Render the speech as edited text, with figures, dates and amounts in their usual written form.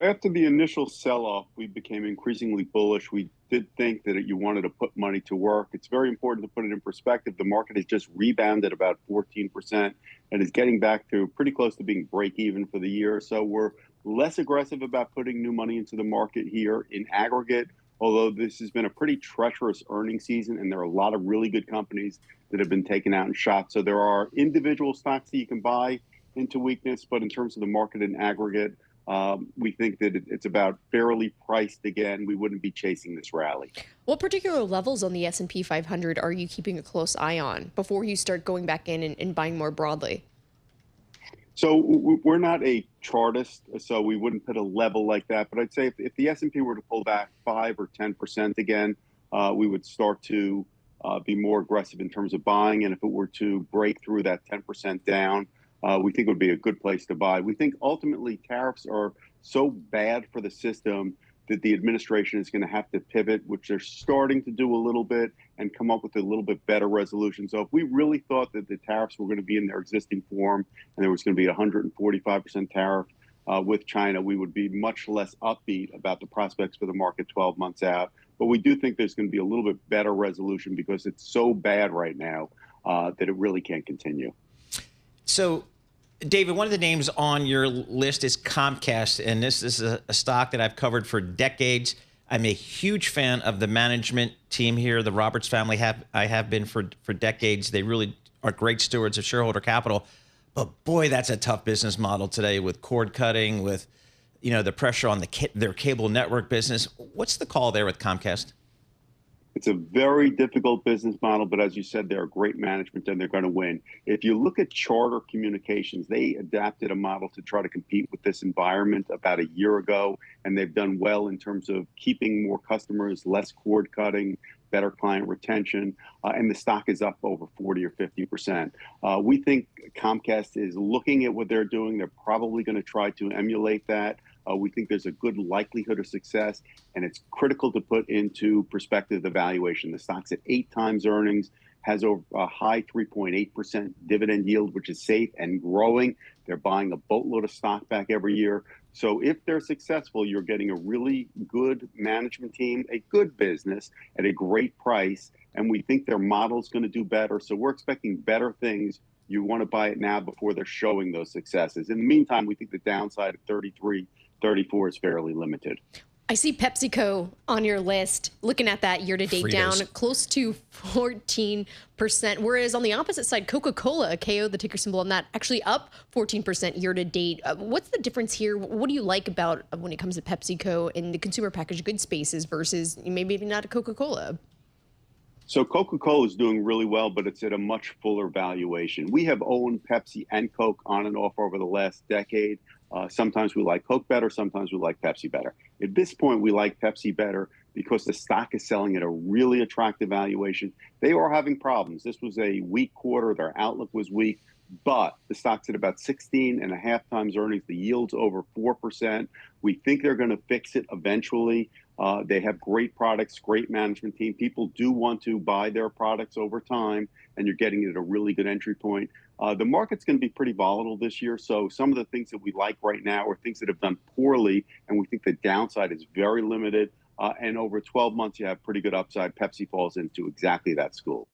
After the initial sell-off, we became increasingly bullish. We did think that you wanted to put money to work. It's very important to put it in perspective. The market has just rebounded about 14% and is getting back to pretty close to being break even for the year. So we're less aggressive about putting new money into the market here in aggregate, although this has been a pretty treacherous earnings season and there are a lot of really good companies that have been taken out and shot. So there are individual stocks that you can buy into weakness, but in terms of the market in aggregate, we think that it's about fairly priced again. We wouldn't be chasing this rally. What particular levels on the S&P 500 are you keeping a close eye on before you start going back in and buying more broadly? So we're not a chartist, so we wouldn't put a level like that. But I'd say if the S&P were to pull back 5 or 10% again, we would start to be more aggressive in terms of buying. And if it were to break through that 10% down, we think it would be a good place to buy. We think ultimately tariffs are so bad for the system that the administration is going to have to pivot, which they're starting to do a little bit, and come up with a little bit better resolution. So if we really thought that the tariffs were going to be in their existing form and there was going to be a 145% tariff with China, we would be much less upbeat about the prospects for the market 12 months out. But we do think there's going to be a little bit better resolution because it's so bad right now that it really can't continue. So, David, one of the names on your list is Comcast, and this is a stock that I've covered for decades. I'm a huge fan of the management team here. The Roberts family I have been for decades. They really are great stewards of shareholder capital. But boy, that's a tough business model today with cord cutting, with the pressure on their cable network business. What's the call there with Comcast? It's a very difficult business model, but as you said, they're a great management and they're going to win. If you look at Charter Communications, they adapted a model to try to compete with this environment about a year ago, and they've done well in terms of keeping more customers, less cord cutting, better client retention, and the stock is up over 40 or 50%. We think Comcast is looking at what they're doing. They're probably going to try to emulate that. We think there's a good likelihood of success, and it's critical to put into perspective the valuation. The stock's at 8 times earnings, has over a high 3.8% dividend yield, which is safe and growing. They're buying a boatload of stock back every year. So if they're successful, you're getting a really good management team, a good business at a great price, and we think their model's going to do better. So we're expecting better things. You want to buy it now before they're showing those successes. In the meantime, we think the downside of 33, 34 is fairly limited. I see PepsiCo on your list. Looking at that year-to-date down Fritos. close to 14%, whereas on the opposite side, Coca-Cola, KO, the ticker symbol on that, actually up 14% year-to-date. What's the difference here? What do you like about when it comes to PepsiCo and the consumer packaged goods spaces versus maybe not a Coca-Cola? So Coca-Cola is doing really well, but it's at a much fuller valuation. We have owned Pepsi and Coke on and off over the last decade. Sometimes we like Coke better, sometimes we like Pepsi better. At this point, we like Pepsi better because the stock is selling at a really attractive valuation. They are having problems. This was a weak quarter. Their outlook was weak, but the stock's at about 16 and a half times earnings. The yield's over 4%. We think they're going to fix it eventually. They have great products, great management team. People do want to buy their products over time, and you're getting it at a really good entry point. The market's going to be pretty volatile this year, so some of the things that we like right now are things that have done poorly, and we think the downside is very limited. And over 12 months, you have pretty good upside. Pepsi falls into exactly that school.